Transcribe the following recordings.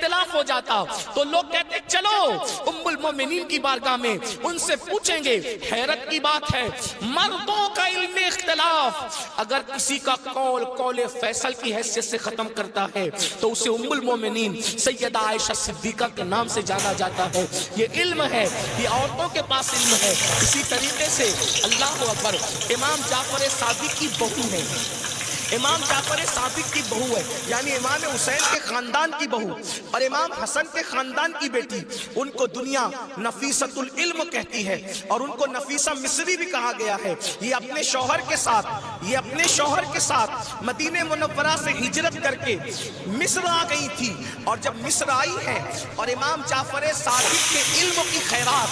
اختلاف ہو جاتا تو لوگ کہتے چلو ام المومنین کی بارگاہ میں ان سے پوچھیں گے۔ حیرت کی بات ہے مردوں کا علم اختلاف اگر کسی کا قول فیصل کی حیثیت سے ختم کرتا ہے تو اسے ام المومنین سیدہ عائشہ صدیقہ کے نام سے جانا جاتا ہے۔ یہ علم ہے، یہ عورتوں کے پاس علم ہے۔ اسی طریقے سے اللہ اکبر، امام جعفر صادق کی بہو ہے، امام جعفر صادق کی بہو ہے، یعنی امام حسین کے خاندان کی بہو اور امام حسن کے خاندان کی بیٹی، ان کو دنیا نفیسۃ العلم کہتی ہے اور ان کو نفیسہ مصری بھی کہا گیا ہے۔ یہ اپنے شوہر کے ساتھ مدینہ منورہ سے ہجرت کر کے مصر آ گئی تھی، اور جب مصر آئی ہے اور امام جعفر صادق کے علم کی خیرات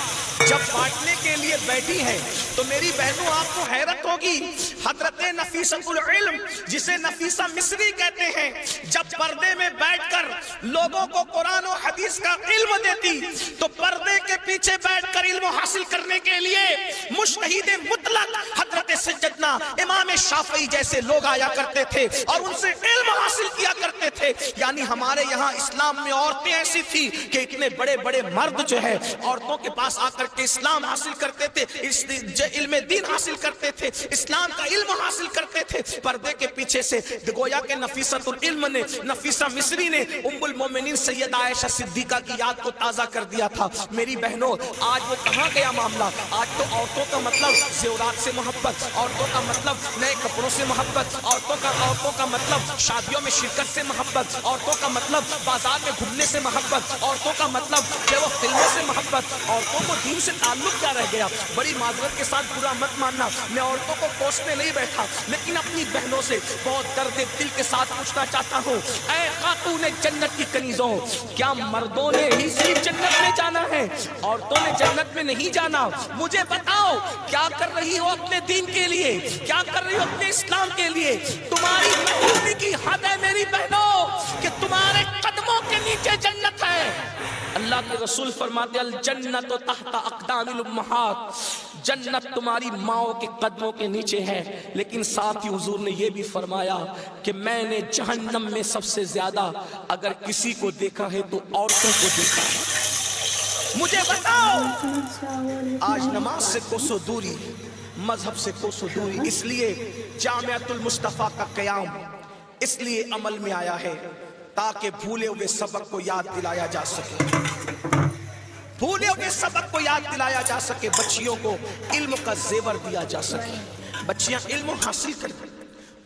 جب بانٹنے کے لیے بیٹھی ہے تو میری بہنوں آپ کو حیرت ہوگی، حضرت نفیسۃ العلم جسے نفیسہ مصری کہتے ہیں، جب پردے میں بیٹھ کر لوگوں کو قرآن و حدیث کا علم دیتی تو پردے کے پیچھے بیٹھ کر علم حاصل کرنے کے لیے مجتہد مطلق حضرت سیدنا امام شافعی جیسے لوگ آیا کرتے تھے اور ان سے علم حاصل کیا کرتے تھے۔ یعنی ہمارے یہاں اسلام میں عورتیں ایسی تھی کہ اتنے بڑے بڑے مرد جو ہے عورتوں کے پاس آ کر کے اسلام حاصل کرتے تھے، علم دین حاصل کرتے تھے، اسلام کا علم حاصل کرتے تھے۔ پردے کے پیچھے سے گویا کہ نفیسۃ العلم نے، نفیسہ مصری نے ام المومنین سیدہ عائشہ صدیقہ کی یاد کو تازہ کر دیا تھا۔ میری بہنوں آج وہ کہاں گیا معاملہ؟ آج تو عورتوں کا مطلب زیورات سے محبت، عورتوں کا مطلب نئے کپڑوں سے محبت، عورتوں کا مطلب شادیوں میں شرکت سے محبت، عورتوں کا مطلب بازار میں گھومنے سے محبت، عورتوں کا مطلب کہ وہ فلموں سے محبت۔ عورتوں کو دین سے تعلق کیا رہ گیا؟ بڑی معذرت کے ساتھ برا مت ماننا، میں عورتوں کو کوسنے نہیں بیٹھا، لیکن اپنی بہنوں سے بہت درد دل کے ساتھ پوچھنا چاہتا ہوں، اے خاتون جنت کی کنیزوں، کیا مردوں نے ہی صرف جنت میں جانا ہے؟ عورتوں نے جنت میں نہیں جانا؟ مجھے بتاؤ کیا کر رہی ہو اپنے دین کے لیے، کیا کر رہی ہو اپنے اسلام کے لیے؟ تمہاری مجبوری کی حد ہے میری بہنوں کہ تمہارے قدموں کے نیچے جنت ہے۔ اللہ کے رسول فرماتے الجنت تحت اقدام الامہات، جنت تمہاری ماؤں کے قدموں کے نیچے ہے۔ لیکن ساتھ ہی حضور نے یہ بھی فرمایا کہ میں نے جہنم میں سب سے زیادہ اگر کسی کو دیکھا ہے تو عورتوں کو دیکھا ہے۔ مجھے بتاؤ آج نماز سے کوسوں دوری، مذہب سے کوسوں دوری، اس لیے جامعۃ المصطفیٰ کا قیام اس لیے عمل میں آیا ہے تاکہ بھولے ہوئے سبق کو یاد دلایا جا سکے، بھولے ہوئے سبق کو یاد دلایا جا سکے، بچیوں کو علم کا زیور دیا جا سکے، بچیاں علم حاصل کریں،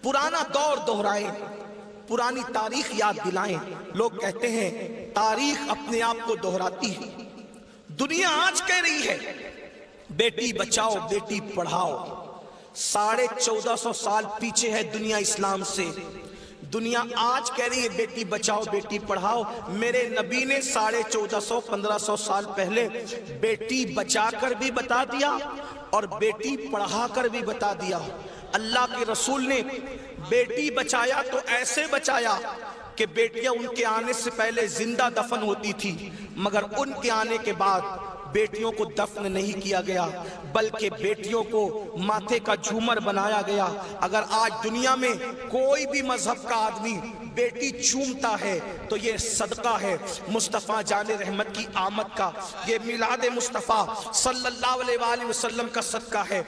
پرانا دور دہرائیں، پرانی تاریخ یاد دلائیں۔ لوگ کہتے ہیں تاریخ اپنے آپ کو دہراتی ہے۔ دنیا آج کہہ رہی ہے بیٹی بچاؤ بیٹی پڑھاؤ، 1450 سال پیچھے ہے دنیا اسلام سے۔ دنیا آج کہہ رہی ہے بیٹی بچاؤ بیٹی پڑھاؤ، میرے نبی نے 1450-1500 سال پہلے بیٹی بچا کر بھی بتا دیا اور بیٹی پڑھا کر بھی بتا دیا۔ اللہ کے رسول نے بیٹی بچایا تو ایسے بچایا کہ بیٹیاں ان کے آنے سے پہلے زندہ دفن ہوتی تھی، مگر ان کے آنے کے بعد بیٹیوں کو دفن نہیں کیا گیا بلکہ بیٹیوں کو ماتھے کا جھومر بنایا گیا۔ اگر آج دنیا میں کوئی بھی مذہب کا آدمی بیٹی چومتا ہے تو یہ صدقہ ہے مصطفیٰ جان رحمت کی آمد کا، یہ میلاد مصطفیٰ صلی اللہ علیہ وآلہ وسلم کا صدقہ ہے۔